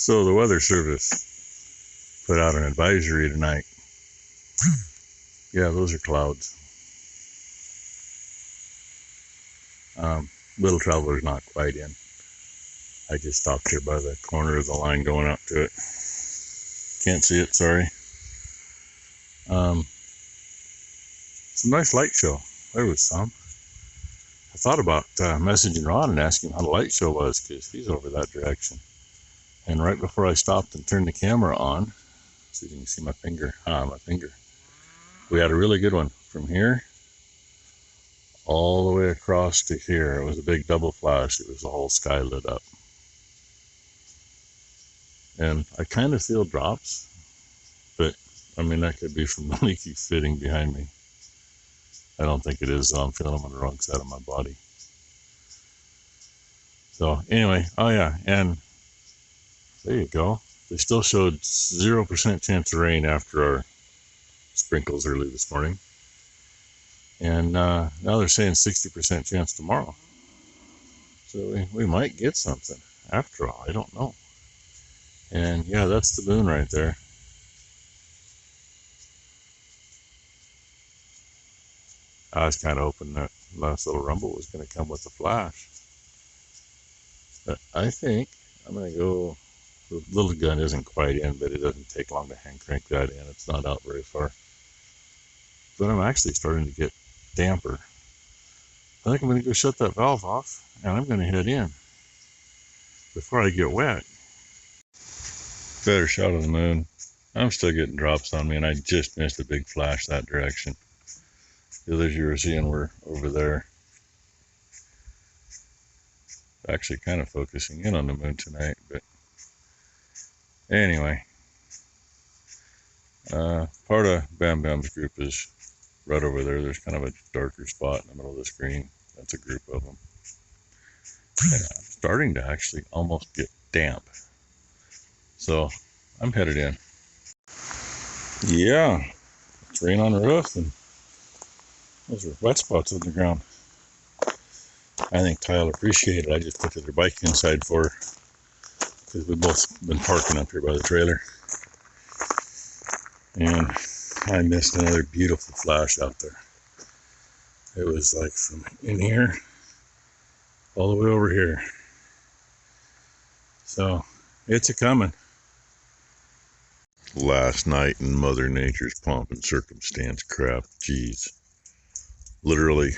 So the Weather Service put out an advisory tonight. Yeah, those are clouds. Little Traveler's not quite in. I just stopped here by the corner of the line going up to it. Can't see it, sorry. Some nice light show. There was some. I thought about messaging Ron and asking him how the light show was, because he's over that direction. And right before I stopped and turned the camera on, so you can see my finger, we had a really good one from here all the way across to here. It was a big double flash. It was the whole sky lit up. And I kind of feel drops, but I mean, that could be from the leaky fitting behind me. I don't think it is, though. I'm feeling them on the wrong side of my body. So anyway, oh yeah, and there you go. They still showed 0% chance of rain after our sprinkles early this morning. And now they're saying 60% chance tomorrow. So we might get something after all. I don't know. And yeah, that's the moon right there. I was kind of hoping that last little rumble was going to come with a flash. But I think I'm going to go. The little gun isn't quite in, but it doesn't take long to hand crank that in. It's not out very far. But I'm actually starting to get damper. I think I'm going to go shut that valve off, and I'm going to head in before I get wet. Better shot of the moon. I'm still getting drops on me, and I just missed a big flash that direction. The others you were seeing were over there. Actually kind of focusing in on the moon tonight, but anyway. Part of Bam Bam's group is right over there. There's kind of a darker spot in the middle of the screen. That's a group of them. And I'm starting to actually almost get damp. So I'm headed in. Yeah, it's rain on the roof, and those are wet spots on the ground. I think Ty will appreciate it. I just put their bike inside for her, because we've both been parking up here by the trailer. And I missed another beautiful flash out there. It was like from in here all the way over here. So it's a coming. Last night in Mother Nature's pomp and circumstance crap, geez. Literally,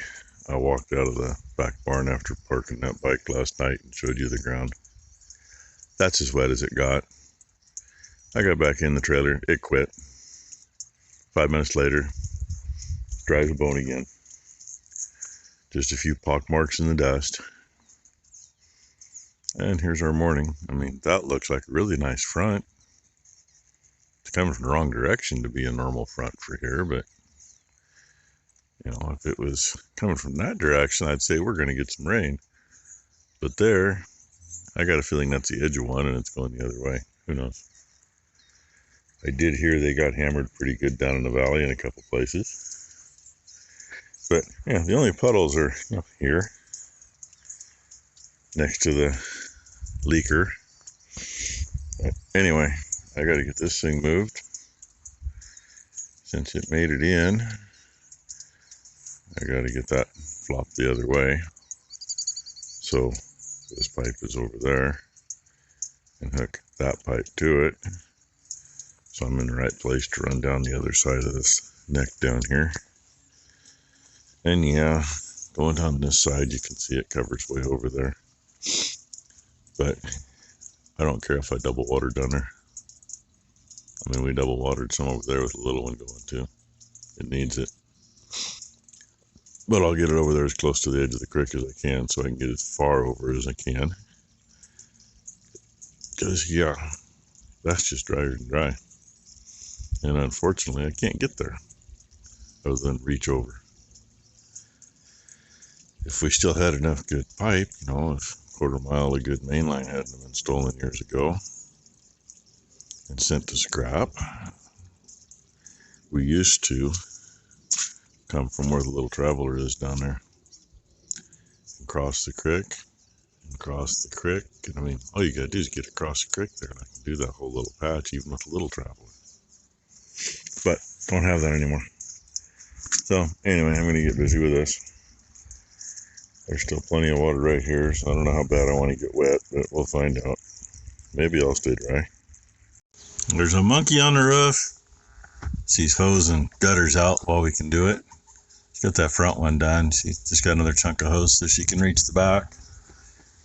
I walked out of the back barn after parking that bike last night and showed you the ground. That's as wet as it got. I got back in the trailer, it quit. 5 minutes later, dry as a bone again. Just a few pock marks in the dust. And here's our morning. I mean, that looks like a really nice front. It's coming from the wrong direction to be a normal front for here, but you know, if it was coming from that direction, I'd say we're going to get some rain. But there, I got a feeling that's the edge of one and it's going the other way. Who knows? I did hear they got hammered pretty good down in the valley in a couple places. But yeah, the only puddles are here next to the leaker. But anyway, I got to get this thing moved. Since it made it in, I got to get that flopped the other way. So this pipe is over there and hook that pipe to it. So I'm in the right place to run down the other side of this neck down here. And yeah, going down this side, you can see it covers way over there. But I don't care if I double water down there. I mean, we double watered some over there with a little one going too. It needs it. But I'll get it over there as close to the edge of the creek as I can so I can get as far over as I can. Because, yeah, that's just drier than dry. And unfortunately, I can't get there other than reach over. If we still had enough good pipe, if a quarter mile of good main line hadn't been stolen years ago and sent to scrap, we used to come from where the Little Traveler is down there and cross the creek and across the creek. And I mean, all you gotta do is get across the creek there, and I can do that whole little patch even with a little traveler. But don't have that anymore. So anyway, I'm gonna get busy with this. There's still plenty of water right here, so I don't know how bad I want to get wet, but we'll find out. Maybe I'll stay dry. There's a monkey on the roof. She's hosing gutters out while we can do it. She's got that front one done. She's just got another chunk of hose so she can reach the back.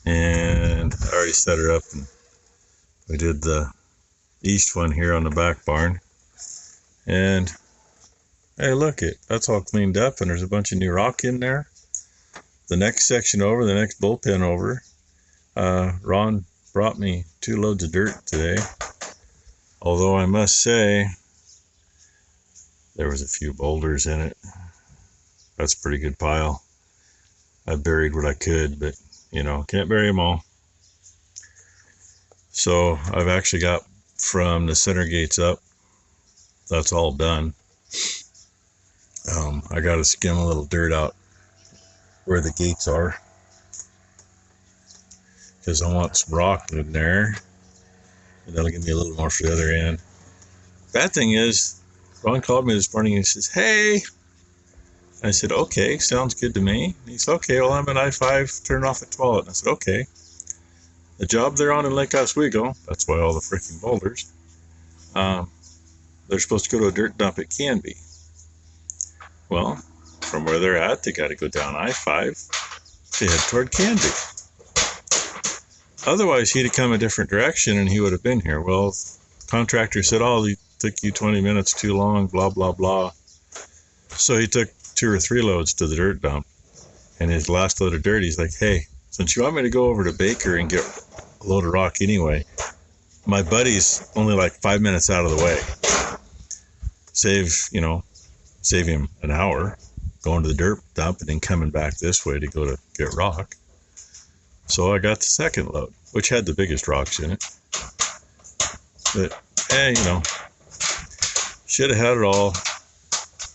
And I already set her up, and we did the east one here on the back barn. And hey, look, that's all cleaned up, and there's a bunch of new rock in there. The next section over, the next bullpen over, Ron brought me 2 loads of dirt today. Although I must say, there was a few boulders in it. That's a pretty good pile. I buried what I could, but you know, can't bury them all. So I've actually got from the center gates up, that's all done. I got to skim a little dirt out where the gates are, because I want some rock in there, and that'll give me a little more for the other end. Bad thing is, Ron called me this morning and he says, hey. I said, okay, sounds good to me. And he said, okay, well, I'm at I-5, turn off at 12. And I said, okay. The job they're on in Lake Oswego, that's why all the freaking boulders, they're supposed to go to a dirt dump at Canby. Well, from where they're at, they got to go down I-5 to head toward Canby. Otherwise, he'd have come a different direction and he would have been here. Well, the contractor said, oh, it took you 20 minutes too long, blah, blah, blah. So he took 2 or 3 loads to the dirt dump. And his last load of dirt, he's like, hey, since you want me to go over to Baker and get a load of rock anyway, my buddy's only like 5 minutes out of the way. Save him an hour going to the dirt dump and then coming back this way to go to get rock. So I got the second load, which had the biggest rocks in it. But, hey, should have had it all.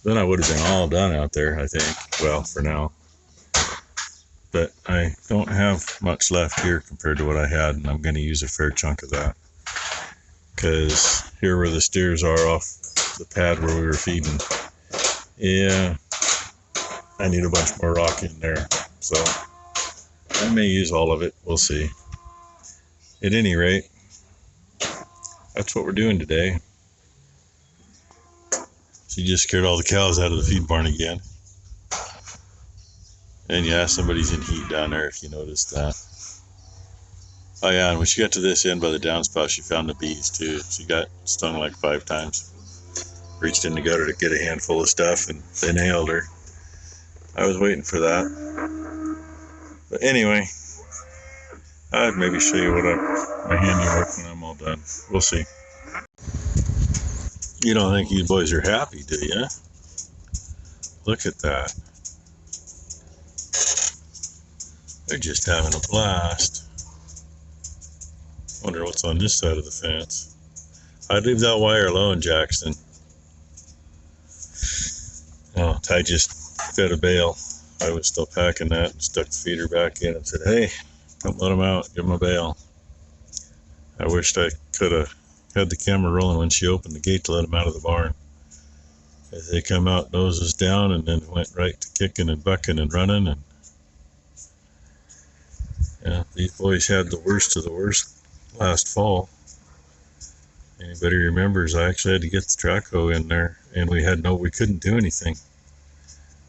Then I would have been all done out there, I think. Well, for now. But I don't have much left here compared to what I had, and I'm going to use a fair chunk of that. Because here where the steers are off the pad where we were feeding, yeah, I need a bunch more rock in there. So I may use all of it. We'll see. At any rate, that's what we're doing today. She just scared all the cows out of the feed barn again. And yeah, somebody's in heat down there if you noticed that. Oh yeah, and when she got to this end by the downspout, she found the bees too. She got stung like 5 times. Reached in the gutter to get a handful of stuff and they nailed her. I was waiting for that. But anyway, I'd maybe show you my handiwork when I'm all done. We'll see. You don't think you boys are happy, do you? Look at that. They're just having a blast. Wonder what's on this side of the fence. I'd leave that wire alone, Jackson. Oh, Ty just fed a bale. I was still packing that and stuck the feeder back in and said, hey, don't let them out, give them a bale. I wished I could have had the camera rolling when she opened the gate to let them out of the barn. As they come out noses down and then went right to kicking and bucking and running. And yeah, these boys had the worst of the worst last fall. Anybody remembers, I actually had to get the track hoe in there and we couldn't do anything.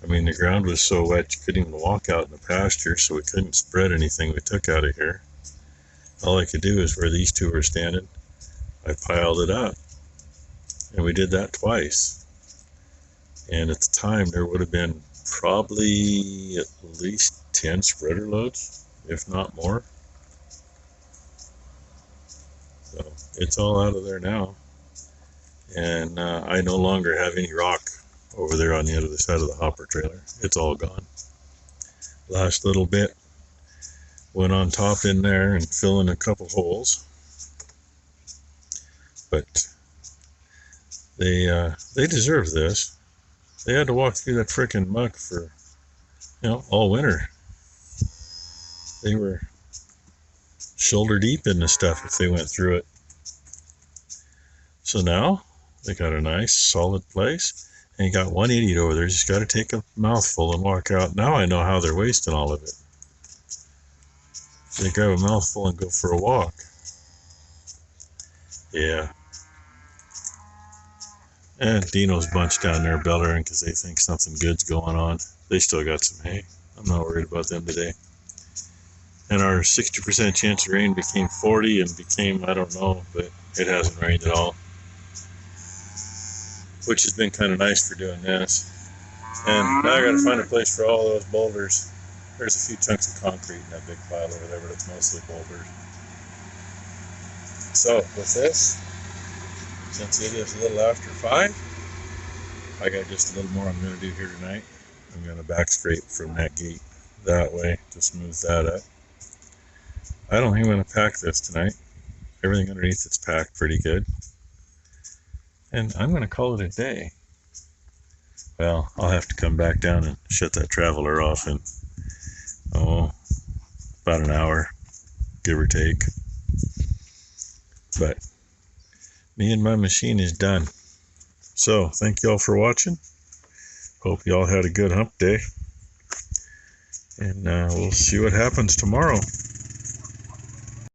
I mean, the ground was so wet you couldn't even walk out in the pasture, so we couldn't spread anything we took out of here. All I could do is where these two were standing, I piled it up. And we did that twice. And at the time, there would have been probably at least 10 spreader loads, if not more. So it's all out of there now. And I no longer have any rock over there on the other side of the hopper trailer. It's all gone. Last little bit went on top in there and fill in a couple holes. But they deserve this. They had to walk through that frickin' muck for, all winter. They were shoulder deep in the stuff if they went through it. So now they got a nice solid place, and you got one idiot over there just got to take a mouthful and walk out. Now I know how they're wasting all of it. They grab a mouthful and go for a walk. Yeah. And Dino's bunched down there bellering because they think something good's going on. They still got some hay. I'm not worried about them today. And our 60% chance of rain became 40 and became, I don't know, but it hasn't rained at all. Which has been kind of nice for doing this. And now I gotta find a place for all those boulders. There's a few chunks of concrete in that big pile over there, but it's mostly boulders. So with this, since it is a little after 5, I got just a little more I'm gonna do here tonight. I'm gonna back scrape from that gate that way to smooth that up. I don't think I'm gonna pack this tonight. Everything underneath it's packed pretty good. And I'm gonna call it a day. Well, I'll have to come back down and shut that traveler off in, about an hour, give or take. But me and my machine is done. So, thank y'all for watching. Hope y'all had a good hump day. And we'll see what happens tomorrow.